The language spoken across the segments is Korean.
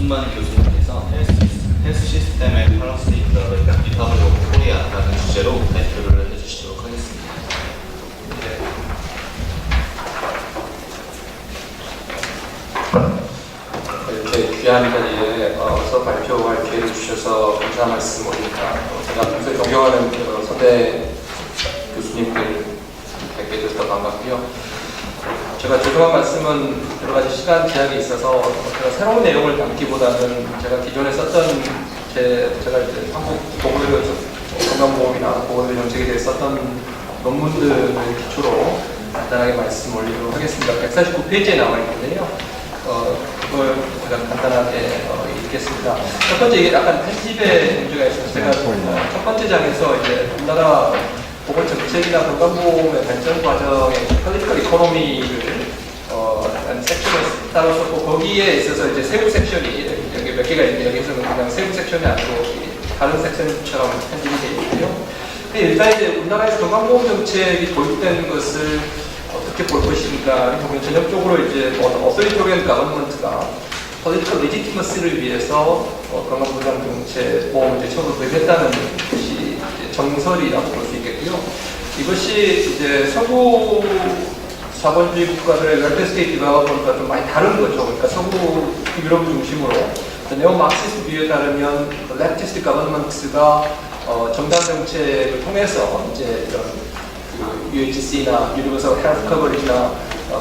이승만 교수님께서 헬스 시스템의 팔러스테이트와 리퍼블릭 오브 코리아라는 주제로 발표를 해주시도록 하겠습니다. 이렇게 귀한 자리에 서 발표할 기회를 주셔서 감사 말씀 올립니다. 제가 평소에 존경하는 선배 교수님들 뵙게 돼서 반갑고요. 제가 죄송한 말씀은 여러 가지 시간 제약이 있어서 제가 새로운 내용을 담기보다는 제가 기존에 썼던 제가 이제 한국 보건의료 건강보험이나 보건의료 정책에 대해서 썼던 논문들을 기초로 간단하게 말씀 올리도록 하겠습니다. 149페이지에 나와 있거든요. 그걸 제가 간단하게 읽겠습니다. 첫 번째, 이게 약간 편집의 문제가 있어서 제가 첫 번째 장에서 이제 우리나라 보건 정책이나 건강보험의 발전 과정의 폴리티컬 이코노미를 섹션을 따로 썼고, 거기에 있어서 이제 세부 섹션이 여기 몇 개가 있는데, 여기서는 그냥 세부 섹션이 아니고 다른 섹션처럼 편집이 되어 있고요. 근데 일단 이제 우리나라에서 건강보험 정책이 도입된 것을 어떻게 볼 것인가 보면, 전형적으로 이제 어소리토리언 가버먼트가 폴리티컬 레지티머시를 위해서 건강보장 정책 보험을 처음으로 도입했다는 것이 정설이라고 볼 수 있겠고요. 이것이 이제 서구 자본주의 국가들의 웰페어 스테이트 디벨롭먼트가 좀 많이 다른 거죠. 그러니까 서구 유럽 중심으로 네오 마크시스트 뷰에 따르면 레프티스트 가버먼트가 정당 정책을 통해서 이제 이런 UHC나 유니버설 헬스 커버리지나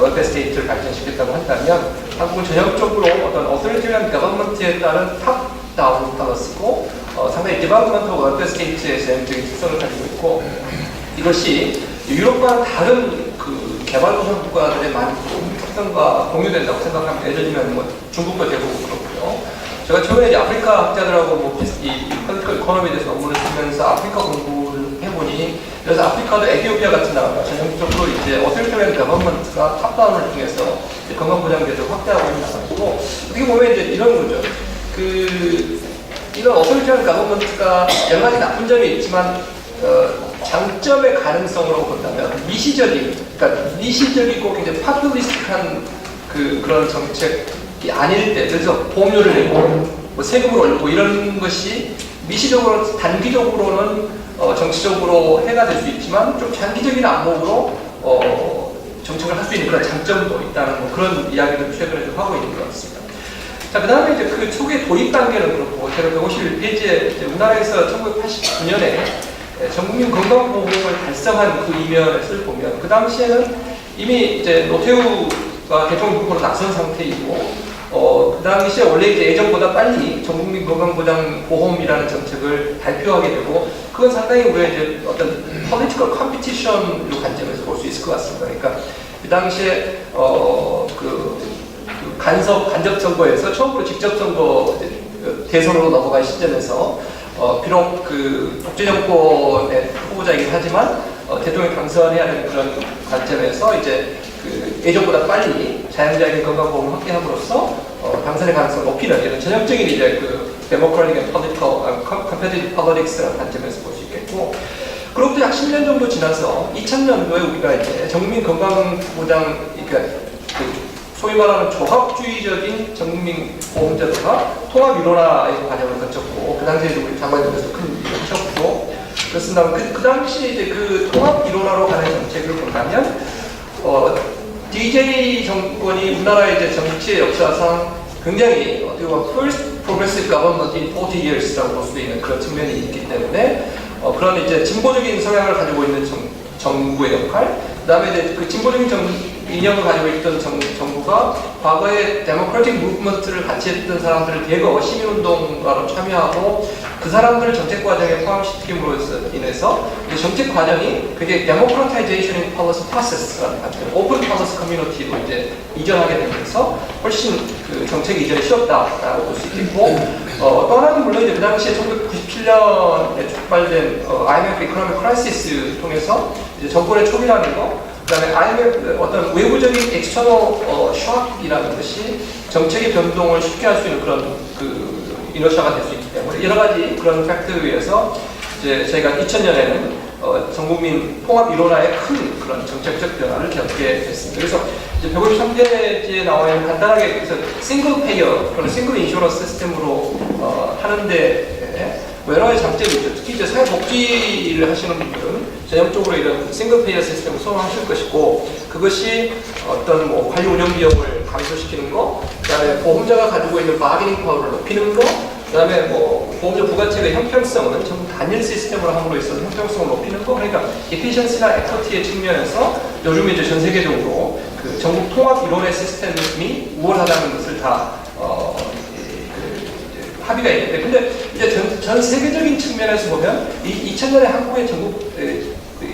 웰페어 스테이트를 발전시켰다고 한다면, 한국은 전형적으로 어떤 어소리토리언 가버먼트에 따른 탑다운 밸런스고 상당히 디벨롭먼트 웰페어 스테이트의 전형적인 특성을 가지고 있고, 이것이 유럽과는 다른 그 개발도상 국가들의 많은 특성과 공유된다고 생각합니다. 예를 들면 뭐 중국도 대부분 그렇고요. 제가 처음에 이제 아프리카 학자들하고 이 폴리티컬 이코노미에 대해서 논문을 쓰면서 아프리카 공부를 해보니, 그래서 아프리카도 에티오피아 같은 나라가 전형적으로 이제 어소리토리언 가버먼트가 탑다운을 통해서 건강보장제도를 확대하고 있는 나라고, 어떻게 보면 이제 이런 거죠. 이런 어소리토리언 가버먼트가 여러 가지 나쁜 점이 있지만 장점의 가능성으로 본다면 그러니까 미시적이고 굉장히 파퓰리스틱한 그런 정책이 아닐 때, 그래서 보험료를 내고 뭐 세금을 올리고 이런 것이 미시적으로 단기적으로는 정치적으로 해가 될 수 있지만 좀 장기적인 안목으로 정책을 할 수 있는 그런 장점도 있다는 뭐 그런 이야기를 최근에 좀 하고 있는 것 같습니다. 자, 그 다음에 이제 그 초기 도입 단계는 그렇고, 제가 151페이지에 우리나라에서 1989년에 전국민 건강보험을 달성한 그 이면을 보면, 그 당시에는 이미 이제 노태우가 대통령 후보로 낙선 상태이고, 그 당시에 원래 이제 예전보다 빨리 전국민 건강보장보험이라는 정책을 발표하게 되고, 그건 상당히 우리가 이제 어떤 political competition로 관점에서 볼 수 있을 것 같습니다. 그러니까 그 당시에 간접 선거에서 처음으로 직접 선거 대선으로 넘어간 시점에서 비록 그 독재 정권의 후보자이긴 하지만 대통령 당선해야 되는 그런 관점에서 이제 그 예전보다 빨리 자연자의 건강보험을 확대함으로써 당선의 가능성을 높이는 이런 전형적인 이제 그 데모크라틱 앤 컴페티티브 폴리틱스라는 관점에서 볼 수 있겠고, 그로부터 약 10년 정도 지나서 2000년도에 우리가 이제 전국민 건강보장, 그러니까 소위 말하는 조합주의적인 전국민 보험제도가 통합유로화의 과정을 거쳤고, 그 당시에 우리 장관님께서 큰 일을 하셨고, 그렇습니다. 그 당시 이제 그 통합유로화로 가는 정책을 본다면, DJ 정권이 우리나라의 이제 정치의 역사상 굉장히 어떻게 보면 first progressive government in 40 years라고 볼 수 있는 그런 측면이 있기 때문에, 그런 이제 진보적인 성향을 가지고 있는 정부의 역할, 그 다음에 이제 그 진보적인 이념을 가지고 있던 정부가 과거에 데모크라틱 무브먼트를 같이 했던 사람들을 대거 시민운동가로 참여하고 그 사람들을 정책 과정에 포함시킴으로 인해서 정책 과정이 그게 데모크라타이제이션 인 폴리시 프로세스라는 오픈 폴리시 커뮤니티로 이제 이전하게 되면서 훨씬 그 정책 이전이 쉬웠다라고 볼 수 있겠고, 또 하나는 물론 이제 그 당시에 1997년에 촉발된 IMF 이코노믹 크라이시스를 통해서 이제 정권의 초기라는 거, 그 다음에 IMF 어떤 외부적인 엑스터널 쇼크이라는 것이 정책의 변동을 쉽게 할 수 있는 그런 이너셔가 될 수 있기 때문에, 여러 가지 그런 팩트에 의해서 이제 저희가 2000년에는 전국민 통합 이론화의 큰 그런 정책적 변화를 겪게 됐습니다. 그래서 이제 153페이지에 나와 있는 간단하게 그래서 싱글 페이어, 그런 싱글 인슈런스 시스템으로 하는데 여러 가지 장점이 있죠. 특히 이제 사회복지를 하시는 분들은 전형적으로 이런 싱글 페이어 시스템을 선호하실 것이고, 그것이 어떤 뭐 관리 운영 비용을 감소시키는 거, 그다음에 보험자가 가지고 있는 바게닝 파워를 높이는 거, 그다음에 뭐 보험자 부가치의 형평성은 전부 단일 시스템으로 함으로 있어서 형평성을 높이는 거, 그러니까 에피션시나 에쿼티의 측면에서 요즘 이제 전 세계적으로 그 전국 통합 이론의 시스템이 우월하다는 것을 다 합의가 있는데, 근데 이제 전 세계적인 측면에서 보면 2000년에 한국의 전국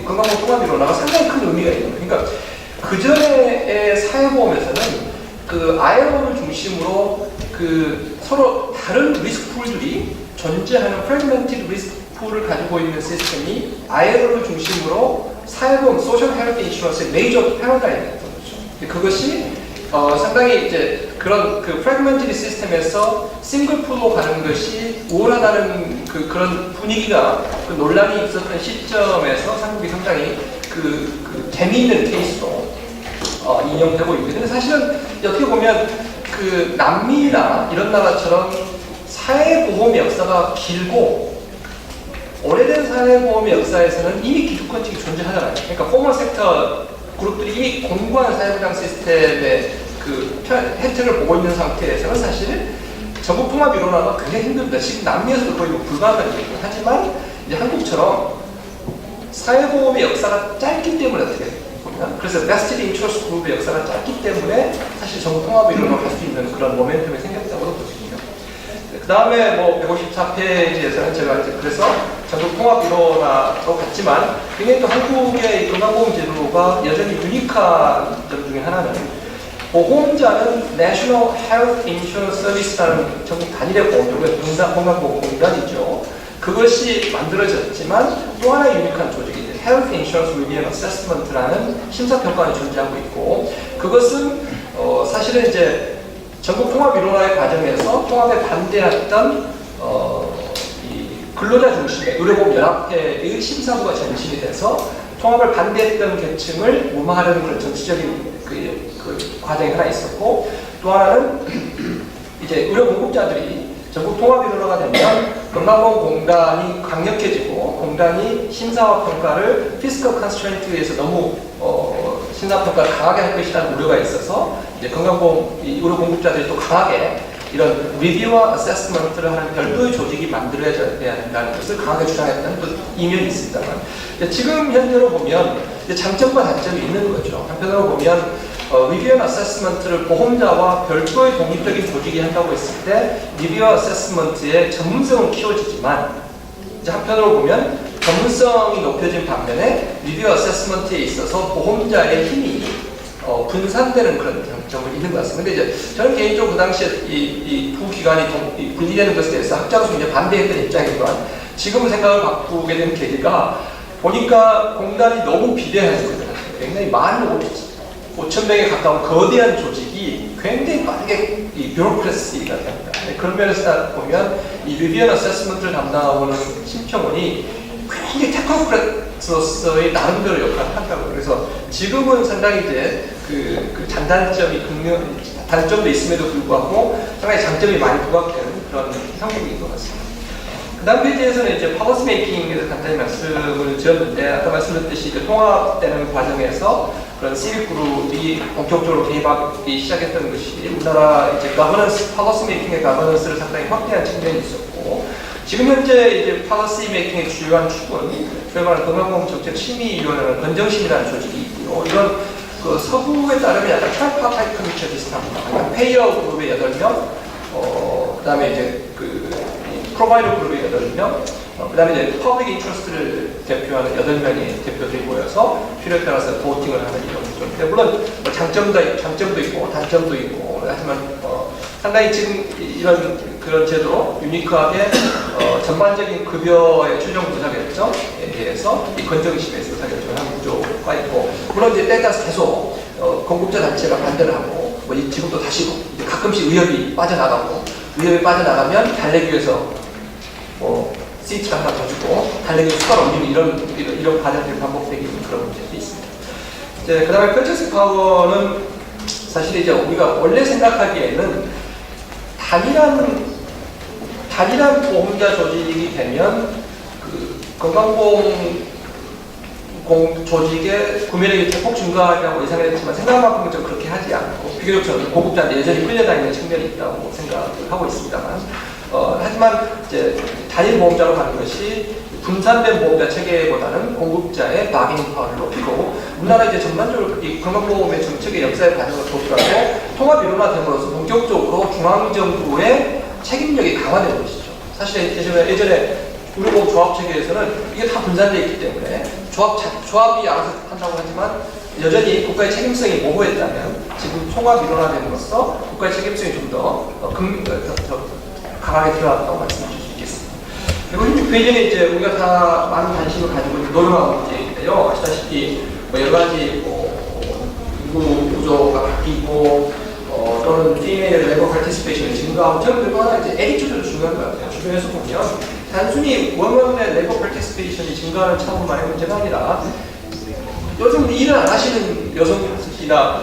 건강보험 통합 이론화가 상당히 큰 의미가 있는 거예요. 그러니까 그 전의 사회보험에서는 그 ILO를 중심으로 그 서로 다른 리스크 풀들이 존재하는 프래그먼티드 리스크 풀을 가지고 있는 시스템이 ILO를 중심으로 사회보험, 소셜 헬스 인슈런스의 메이저 패러다임이었던 거죠. 그것이 상당히 이제 그런 그 프래그먼티드 시스템에서 싱글 풀로 가는 것이 우월하다는 그런 분위기가, 그 논란이 있었던 시점에서 한국이 상당히 그 재미있는 케이스로 인용되고 있는데, 근데 사실은 어떻게 보면 그 남미나 이런 나라처럼 사회보험 역사가 길고 오래된 사회보험의 역사에서는 이미 기득권층이 존재하잖아요. 그러니까 포멀 섹터 그룹들이 이미 공고한 사회보장 시스템의 그 혜택을 보고 있는 상태에서는 사실 전국 통합 이론화가 굉장히 힘듭니다. 지금 남미에서도 거의 뭐 불가능한 일이고, 하지만 이제 한국처럼 사회보험의 역사가 짧기 때문에 어떻게 보면, 그래서 베스티드 인트러스트 그룹의 역사가 짧기 때문에 사실 전국 통합 이론화를 할 수 있는 그런 모멘텀이 생겼다고도 볼 수 있습니다. 그 다음에 뭐 154페이지에서는 제가 이제 그래서 전국 통합 이론화로 갔지만, 굉장히 또 한국의 건강보험 제도가 여전히 유니크한 점 중에 하나는 보험자는 National Health Insurance Service라는 전국 단일의 보험료가 건강보험공단이죠. 그것이 만들어졌지만 또 하나의 유니크한 조직이 Health Insurance Review and Assessment라는 심사평가원이 존재하고 있고, 그것은 사실은 이제 전국 통합 이론화의 과정에서 통합에 반대했던 이 근로자 중심의 의료보험 연합회의 심사부가 전신이 돼서 통합을 반대했던 계층을 무마하려는 그런 정치적인 그 과정이 하나 있었고, 또 하나는 이제 의료 공급자들이 전국 통합 이론화가 되면 건강보험공단이 강력해지고, 공단이 심사와 평가를 피스컬 컨스트레인트에 의해서 너무 심사평가를 강하게 할 것이라는 우려가 있어서 이제 건강보험 의료 공급자들이 또 강하게 이런 리뷰와 어세스먼트를 하는 별도의 조직이 만들어져야 된다는 것을 강하게 주장했다는 또 이면이 있습니다만, 지금 현재로 보면 이제 장점과 단점이 있는 거죠. 한편으로 보면 리뷰 앤 어세스먼트를 보험자와 별도의 독립적인 조직이 한다고 했을 때 리뷰 앤 어세스먼트의 전문성은 키워지지만, 이제 한편으로 보면 전문성이 높여진 반면에 리뷰 앤 어세스먼트에 있어서 보험자의 힘이 분산되는 그런 장점이 있는 것 같습니다. 근데 이제 저는 개인적으로 그 당시에 이 두 기관이 분리되는 것에 대해서 학자로서 이제 반대했던 입장이지만, 지금 생각을 바꾸게 된 계기가 보니까 공단이 너무 비대해진 거예요. 굉장히 많은 5,000명에 가까운 거대한 조직이 굉장히 빠르게 이 뷰로크래시가 됩니다. 그런 면에서 보면 이 리뷰 앤 어세스먼트를 담당하고는 심평원이 굉장히 테크노크래트로서의 나름대로 역할을 한다고. 그래서 지금은 상당히 이제 그 장단점이 단점도 있음에도 불구하고 상당히 장점이 많이 부각되는 그런 형국인 것 같습니다. 그 다음 페이지에서는 이제 policy making에 대해서 간단히 말씀을 드렸는데, 아까 말씀드렸듯이 이제 통합되는 과정에서 그런 시빅 그룹이 본격적으로 개입하기 시작했던 것이 우리나라 이제 governance, policy making의 governance를 상당히 확대한 측면이 있었고, 지금 현재 이제 policy making의 주요한 축은 소위 말하는 건강보험 정책 심의위원회라는 건정심이라는 조직이 있고요. 이런 그 서부에 따르면 약간 트라이파타이트 커미처 비슷합니다. 그러니까 페이어 그룹의 8명, 그 다음에 이제 프로바이더 그룹의 8명, 그 다음에 이제 퍼블릭 인트러스트를 대표하는 8명의 대표들이 모여서 필요에 따라서 보팅을 하는 이런 구조인데, 물론 장점도 있고 단점도 있고, 하지만 상당히 지금 이런 그런 제도 유니크하게 전반적인 급여의 추정 부사결정에 대해서 이 건정심에서 의사결정을 구조가 있고, 물론 이제 때에 따라서 계속 공급자 단체가 반대를 하고, 뭐 지금도 다시 이제 가끔씩 의협이 빠져나가고, 의협이 빠져나가면 달래기 위해서 스티치를 하나 더 주고 달력에 수가를 옮기는 이런 과정들이 반복되는 그런 문제도 있습니다. 이제 그 다음에 퍼체스 파워는 사실 이제 우리가 원래 생각하기에는 단일한 보험자 조직이 되면 그 건강보험 조직의 구매력이 대폭 증가하리라고 예상을 했지만 생각만큼은 좀 그렇게 하지 않고 비교적 저는 고급자한테 여전히 끌려다니는 측면이 있다고 생각을 하고 있습니다만 하지만 이제 단일 보험자로 가는 것이 분산된 보험자 체계보다는 공급자의 바게닝 파워를 높이고 우리나라 이제 전반적으로 이 건강보험의 정책의 역사의 과정을 보더라도 통합 이론화됨으로써 본격적으로 중앙정부의 책임력이 강화되는 것이죠. 사실 예전에 의료보험 조합 체계에서는 이게 다 분산되어 있기 때문에 조합이 알아서 한다고 하지만 여전히 국가의 책임성이 모호했다면 지금 통합 이론화됨으로써 국가의 책임성이 좀 더 강하게 들어갔다고 말씀드릴 수 있겠습니다. 그리고 16페이지는 이제 우리가 다 많은 관심을 가지고 노력하고 문제인데요. 아시다시피 여러 가지 인구 구조가 바뀌고 또는 female labor participation이 증가하고 저는 또 하나 이제 에디튜드도 중요한 것 같아요. 주변에서 보면 단순히 원원의 레버 파티시페이션이 증가하는 차원만의 문제가 아니라 요즘 일을 안 하시는 여성이나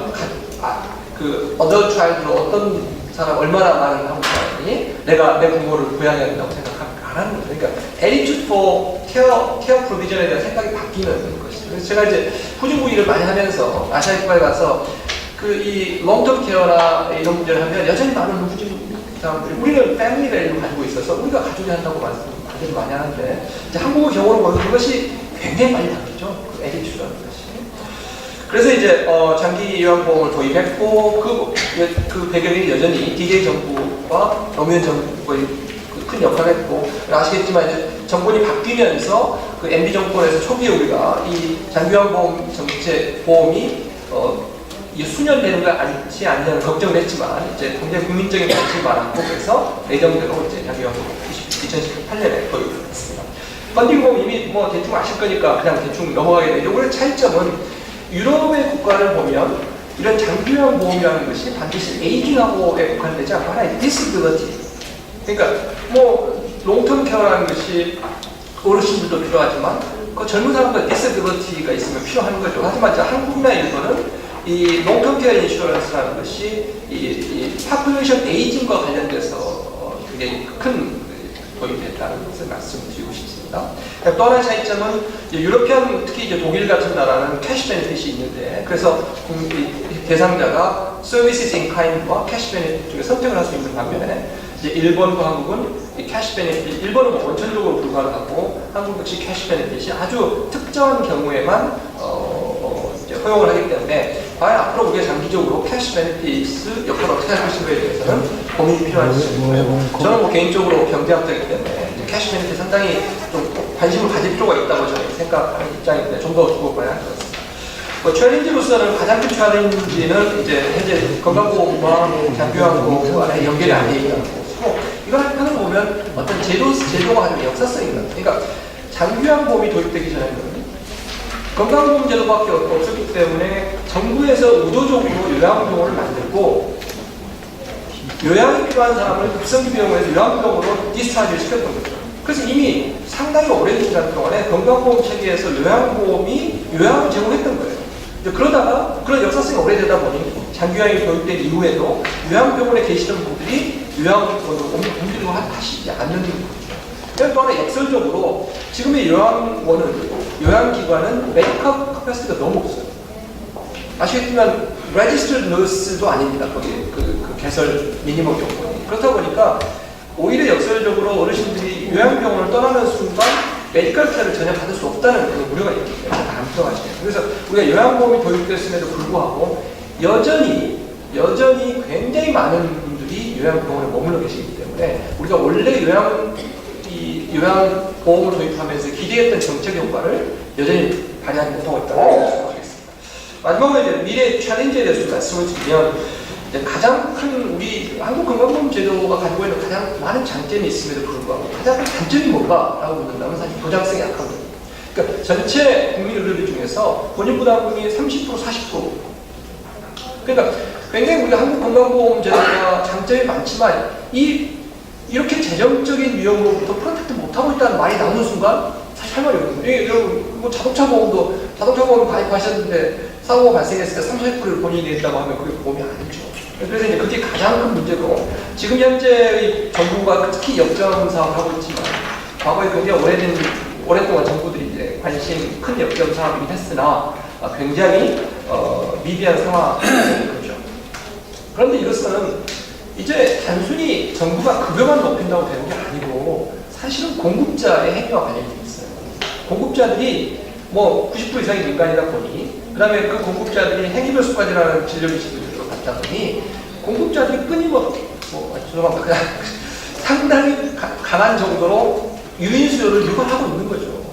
그 어덜 차일드로 어떤 사람 얼마나 많은 한국 사람이 내가 내 부모를 부양해야 된다고 생각하면 안 하는 거죠. 그러니까 attitude for care provision에 대한 생각이 바뀌는 것이죠. 그래서 제가 이제 후진부 일을 많이 하면서 아시아 국가에 가서 그 이 롱텀 케어나 이런 문제를 하면 여전히 많은 후진 사람들이 우리는 패밀리 밸류 가지고 있어서 우리가 가족이 한다고 말씀을 많이 하는데 이제 한국의 경우는 보면 그것이 굉장히 많이 바뀌죠. 그 에디튜드라는 것이. 그래서 이제 장기 요양보험을 도입했고 그 배경이 여전히 DJ 정부와 노무현 정부의 큰 역할을 했고 아시겠지만 이제 정권이 바뀌면서 그 MB 정권에서 초기에 우리가 이 장기 요양보험 정책 보험이 수년 되는 거 아니지 않냐는 걱정을 했지만 이제 굉장히 국민적인 관심이 많았고 그래서 예정대로 이제 장기요양보험 2018년에 도입했습니다. 펀딩보험 이미 뭐 대충 아실 거니까 그냥 대충 넘어가게 되죠. 오늘 차이점은 유럽의 국가를 보면 이런 장기요양보험이라는 것이 반드시 에이징하고에 국한되지 않고 하나의 디스빌리티. 그러니까 뭐 롱텀 케어라는 것이 어르신들도 필요하지만 그 젊은 사람들 디스빌리티가 있으면 필요한 거죠. 하지만 이제 한국이나 일본은 이 롱텀 케어 인슈런스라는 것이 이 파퓰레이션 에이징과 관련돼서 굉장히 큰 도입됐다는 것을 말씀드리고 싶습니다. 또 하나의 차이점은 유러피안 특히 이제 독일 같은 나라는 캐시 베네핏이 있는데 그래서 대상자가 서비스 인 카인드와 캐시 베네핏 중에 선택을 할 수 있는 반면에 이제 일본과 한국은 이 캐시 베네핏, 일본은 뭐 원천적으로 불가능하고 한국 역시 캐시 베네핏이 아주 특정한 경우에만 이제 허용을 하기 때문에 과연 앞으로 우리가 장기적으로 캐시 베네핏 역할을 어떻게 할 것인가에 대해서는 고민이 필요한 지점이고요. 저는 뭐 개인적으로 경제학자이기 때문에 캐시 베네핏 상당히 좀 관심을 가질 필요가 있다고 저는 생각하는 입장인데 좀 더 두고 봐야 할 것 같습니다. 뭐 챌린지로서는 가장 큰 챌린지는 이제 현재 건강보험과 장기요양보험과의 연결이 안 되어 있다는 것이고 이걸 하는 거 보면 어떤 제도가 가지고 역사성이 있는 그러니까 장기요양보험이 도입되기 전에는 건강보험 제도밖에 없었기 때문에 정부에서 의도적으로 요양병원을 만들고 요양이 필요한 사람을 급성기 병원에서 요양병원으로 디스차지를 시켰던 거죠. 그래서 이미 상당히 오랜 시간 동안에 건강보험 체계에서 요양보험이 요양을 제공했던 거예요. 그러다가 그런 역사성이 오래되다 보니 장기요양이 도입된 이후에도 요양병원에 계시던 분들이 요양원으로 옮기려고 하시지 않는 거죠. 또 하나 역설적으로 지금의 요양기관은 메이크업 커패시티가 너무 없어요. 아시겠지만 registered nurse도 아닙니다. 거기 그 개설 미니멈 요건이. 그렇다 보니까 오히려 역설적으로 어르신들이 요양병원을 떠나는 순간 메디컬 케어를 전혀 받을 수 없다는 그 우려가 있기 때문에 안 들어가시네요. 그래서 우리가 요양보험이 도입됐음에도 불구하고 여전히 굉장히 많은 분들이 요양병원에 머물러 계시기 때문에 우리가 원래 요양보험을 도입하면서 기대했던 정책 효과를 여전히 발휘하지 못하고 있다고 생각하겠습니다. 마지막으로 이제 미래 챌린지에 대해서 말씀을 드리면 가장 큰 우리 한국 건강보험 제도가 가지고 있는 가장 많은 장점이 있음에도 불구하고 가장 큰 단점이 뭔가라고 묻는다면 사실 보장성이 약한 거예요. 그러니까 전체 국민 의료비 중에서 본인부담금이 30%, 40%. 그러니까 굉장히 우리가 한국 건강보험 제도가 장점이 많지만 이 이렇게 재정적인 위험으로부터 프로텍트 못하고 있다는 말이 나오는 순간 사실 할 말이 없거든요. 여러분 뭐 자동차 보험 가입하셨는데 사고가 발생했을 때 30%를 본인이 냈다고 하면 그게 보험이 아니죠. 그래서 이제 그게 가장 큰 문제고, 지금 현재 정부가 특히 역점 사업을 하고 있지만 과거에 굉장히 오랫동안 정부들이 이제 관심 큰 역점 사업이긴 했으나 굉장히 미비한 상황이죠. 그런데 이것은 이제 단순히 정부가 급여만 높인다고 되는 게 아니고 사실은 공급자의 행위와 관련이 있어요. 공급자들이 뭐 90% 이상이 민간이다 보니, 그 다음에 그 공급자들이 행위별 수까지라는 진료비 지급을 받다 보니 공급자들이 끊임없이 죄송합니다, 그냥 상당히 강한 정도로 유인 수요를 유발하고 있는 거죠.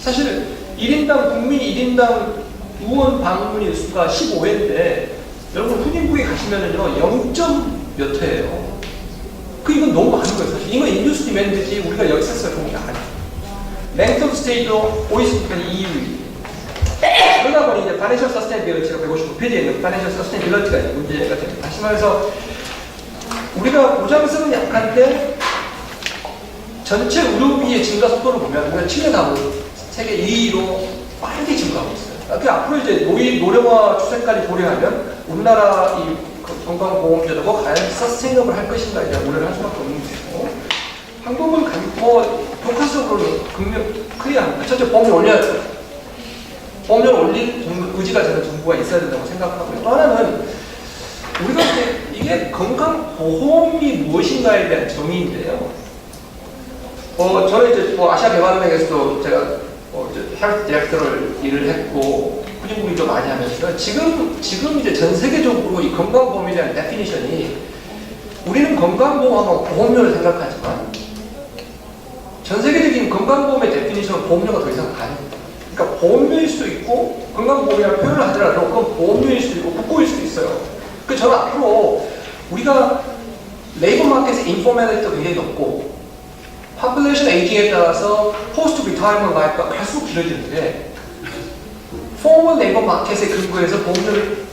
사실 1인당 국민 1인당 의원 방문인 수가 15회인데 여러분 후진국에 가시면은요 0몇 회예요. 이건 너무 많은 거예요. 사실 이건 인듀스 디맨드지 우리가 역세서 좋은 게 아니에요. 랭크 오브 스테이도 OECD가 2위. 그러다 보니 이제 파이낸셜 서스테이너빌리티가 159페이지에 있는 파이낸셜 서스테이너빌리티가 문제가 됩니다. 다시 말해서 우리가 보장성은 약한데 전체 의료비의 증가 속도를 보면 우리가 7년 하고 세계 2위로 빠르게 증가하고 있어요. 그 앞으로 이제 노령화 추세까지 고려하면 우리나라 이 건강보험제도가 과연 서스테이너블 할 것인가 이제 우려를 할 수밖에 없는 거고, 한국은 교과서적으로 클리어합니다. 첫째, 보험료 올려야죠. 보험료를 올릴 의지가 저는 정부가 있어야 된다고 생각하고요. 또 하나는 우리가 이게 건강보험이 무엇인가에 대한 정의인데요. 저는 이제 아시아개발은행에서도 제가 헬스 디렉터를 일을 했고 후진국이 좀 많이 하면서 지금 이제 전 세계적으로 이 건강보험에 대한 데피니션이, 우리는 건강보험하고 보험료를 생각하지만 전 세계적인 건강보험의 데피니션은 보험료가 더 이상 아닙니다. 그러니까 보험료일 수도 있고 건강보험이라는 표현을 하더라도 그건 보험료일 수도 있고 국고일 수도 있어요. 그래서 저는 앞으로 우리가 레이버 마켓의 인포메이터도 굉장히 높고 population aging에 따라서 포스트 리타이먼트 라이프가 갈수록 길어지는데 포멀 레이버 마켓에 근거해서 보험료를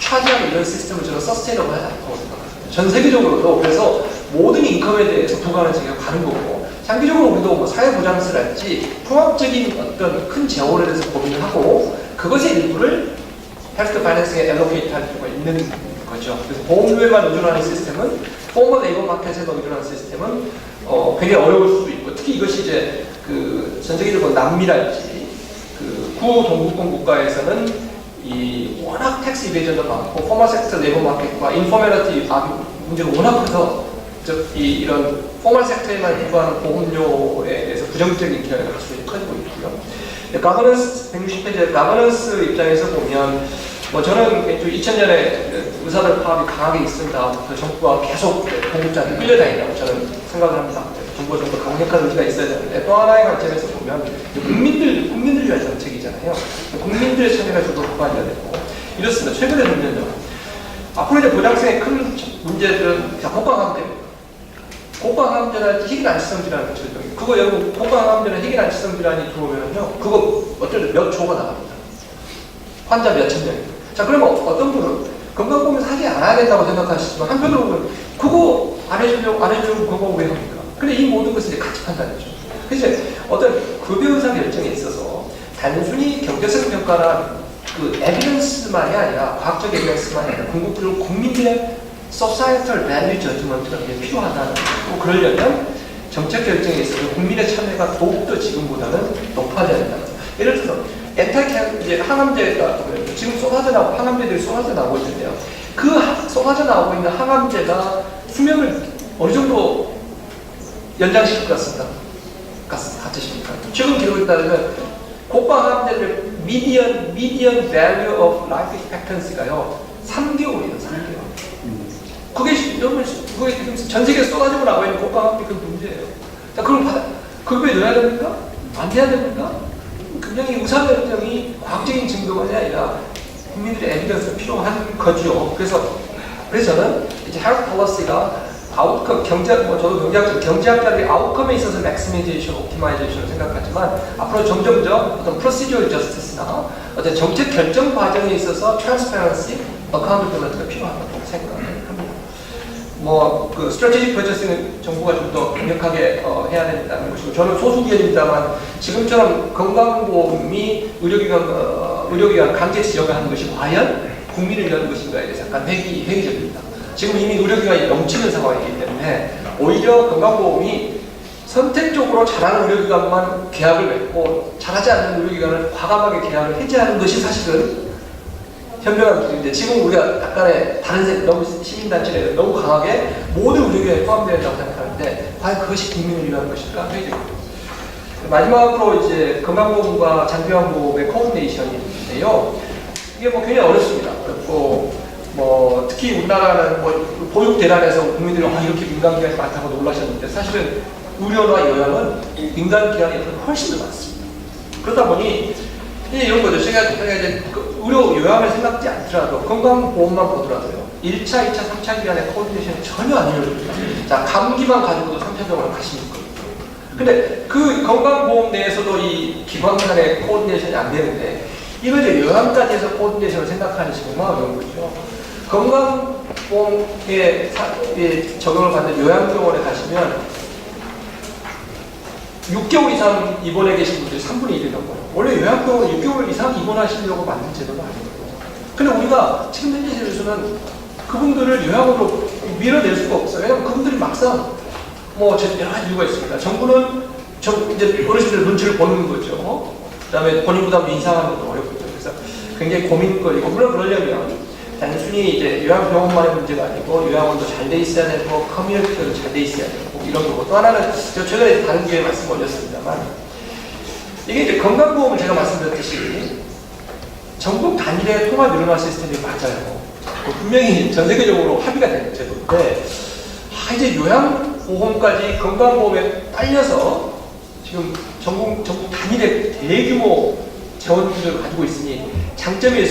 차지하는 이런 시스템을 저는 서스테이너블 하지 않다고 생각합니다. 전 세계적으로도. 그래서 모든 인컴에 대해서 부과하는 제가 가는 거고, 장기적으로 우리도 뭐 사회보장세랄지 통합적인 어떤 큰 재원에 대해서 고민을 하고 그것의 일부를 헬스 파이낸스에 엘로케이트 할 필요가 있는 거죠. 그래서 보험료에만 의존하는 시스템은, 포멀 레이버 마켓에만 의존하는 시스템은 굉장히 어려울 수도 있고, 특히 이것이 이제 전 세계적으로 남미랄지 구동구권 국가에서는 이 워낙 텍스 이베이전도 많고 포멀 섹터 레이버 마켓과 인포멀리티 문제가 워낙 커서 이런 포멀 섹터에만 부과하는 보험료에 대해서 부정적인 기여가 갈수록 커지고 있고요. 가버넌스 160페이지 가버넌스 입장에서 보면 저는 2000년에 의사들 파업이 강하게 있은 다음부터 정부가 계속 공급자한테 끌려다닌다고 저는 생각을 합니다. 정부가 좀 더 강력한 의지가 있어야 되는데, 또 하나의 관점에서 보면 국민들 위한 정책이잖아요. 국민들의 참여가 좀 더 부과해야 되고 이렇습니다. 최근에 보면요, 앞으로 이제 보장성의 큰 문제들은 고강암제랄지 희귀난치성 질환 질병. 그거 여러분 고강암제나 희귀난치성 질환이 들어오면요, 그거 어쩔 때 몇 조가 나갑니다. 환자 몇천 명. 자, 그러면 어떤 분은 건강보험에서 하지 않아야 된다고 생각하시지만 한편으로 보면 그거 안 해주려고 그거 왜 합니까? 근데 이 모든 것을 이제 같이 판단하죠. 그래서 어떤 급여의사 결정에 있어서 단순히 경제성 평가나 에비던스만이 아니라 과학적 에비던스만이 아니라 궁극적으로 국민들의 societal value judgment가 필요하다는, 또 그러려면 정책 결정에 있어서 국민의 참여가 더욱더 지금보다는 높아져야 된다. 예를 들어서 이제 항암제가 지금 항암제들이 쏟아져 나오고 있는데요. 쏟아져 나오고 있는 항암제가 수명을 어느 정도 연장시킬 것 같으십니까? 최근 기록에 따르면 고가 항암제들 median value of life expectancy가요 3개월이에요. 3개월. 그게 지금 전 세계에 쏟아지고 나와 있는 고가 항암제 그 문제예요. 자, 그럼 급여에 넣어야 됩니까? 안 돼야 됩니까? 굉장히 의사결정이 과학적인 증거만이 아니라 국민들의 에비던스가 필요한 거죠. 그래서 저는 이제 헬스 폴리시가 아웃컴, 저도 경제학자들이 아웃컴에 있어서 맥시미제이션, 옵티마이제이션을 생각하지만 앞으로 점점 더 어떤 프로시저럴 저스티스나 어떤 정책 결정 과정에 있어서 트랜스퍼런시, 어카운터빌리티가 필요하다고 생각합니다. 뭐그 스트래티직 버젯은 정부가 좀 더 강력하게 해야 된다는 것이고, 저는 소수기업입니다만 지금처럼 건강보험이 의료기관 강제 지정을 하는 것이 과연 국민을 위한 것인가에 대해서 약간 회의적입니다. 지금 이미 의료기관이 넘치는 상황이기 때문에 오히려 건강보험이 선택적으로 잘하는 의료기관만 계약을 맺고 잘하지 않는 의료기관을 과감하게 계약을 해지하는 것이 사실은 현명한 길인데, 지금 우리가 약간의 다른 너무 시민단체에 너무 강하게 모든 의료기관에 포함되어 있다고 생각하는데 과연 그것이 국민을 위한 것일까 회의적입니다. 마지막으로 이제 건강보험과 장기요양보험의 코디네이션인데요. 이게 뭐 굉장히 어렵습니다. 그리고 뭐 특히 우리나라는 뭐 보육 대란에서 국민들이 이렇게 민간 기관이 많다고 놀라셨는데, 사실은 의료나 요양은 민간 기관이 훨씬 더 많습니다. 그러다 보니 이런 거죠. 제가 이제 의료 요양을 생각지 않더라도 건강보험만 보더라도요, 1차, 2차, 3차 기관의 코디네이션이 전혀 안 이루어집니다. 자, 감기만 가지고도 3차 병원을 가시는 거예요. 근데 그 건강보험 내에서도 이 기관 간의 코디네이션이 안 되는데, 이걸 이제 요양까지 해서 코디네이션을 생각하는 식은 어려운 거죠. 건강보험에 적용을 받는 요양병원에 가시면 6개월 이상 입원해 계신 분들이 3분의 1이 넘어요. 원래 요양병원은 6개월 이상 입원하시려고 만든 제도가 아니거든요. 근데 우리가 지금 현재 제도에서는 그분들을 요양으로 밀어낼 수가 없어요. 왜냐하면 그분들이 막상 뭐 여러 가지 이유가 있습니다. 정부는 이제 어르신들 눈치를 보는 거죠. 그다음에 본인 부담도 인상하는 것도 어렵거든요. 그래서 굉장히 고민거리고, 물론 그러려면 단순히 이제 요양병원만의 문제가 아니고 요양원도 잘 돼 있어야 되고 커뮤니티도 잘 돼 있어야 되고 이런 거고, 또 하나는 제가 최근에 다른 기회에 말씀 올렸습니다만, 이게 이제 건강보험을 제가 말씀드렸듯이 전국 단일의 통합 일어날 시스템이 맞아요. 분명히 전 세계적으로 합의가 된 제도인데, 이제 요양보험까지 건강보험에 딸려서 지금 전국 단일의 대규모 재원들을 가지고 있으니 장점이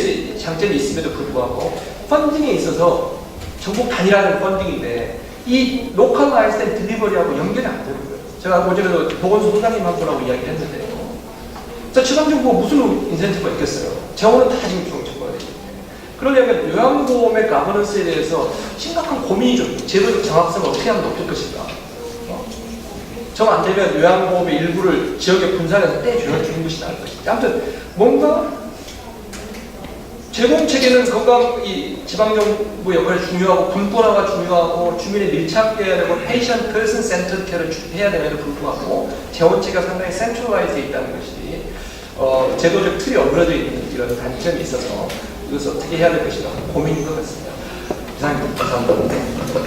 있음에도 불구하고 펀딩에 있어서 전국 단일화는 펀딩인데 이 로컬라이즈된 딜리버리하고 연결이 안 되는 거예요. 제가 어제도 보건소 소장님 한 분하고 이야기를 했는데요. 자, 지방정부가 무슨 인센티브가 있겠어요? 재원은 다 지금 중앙정부가 되기 때문에. 그러려면 요양보험의 가버넌스에 대해서 심각한 고민이 좀, 제도적 정확성을 어떻게 하면 높일 것인가. 정 안 되면 요양보험의 일부를 지역에 분산해서 떼주는 것이 나을 것인가. 아무튼 뭔가 제공체계는 이 지방정부 역할이 중요하고 분권화가 중요하고 주민의 밀착돼야 되고 페이션트 퍼슨 센터드 케어를 해야 됨에도 불구하고 재원체계가 상당히 센트럴라이즈되어 있다는 것이 제도적 틀이 어그러져 있는 이런 단점이 있어서 이것을 어떻게 해야 될 것인가 고민인 것 같습니다. 이상입니다. 감사합니다.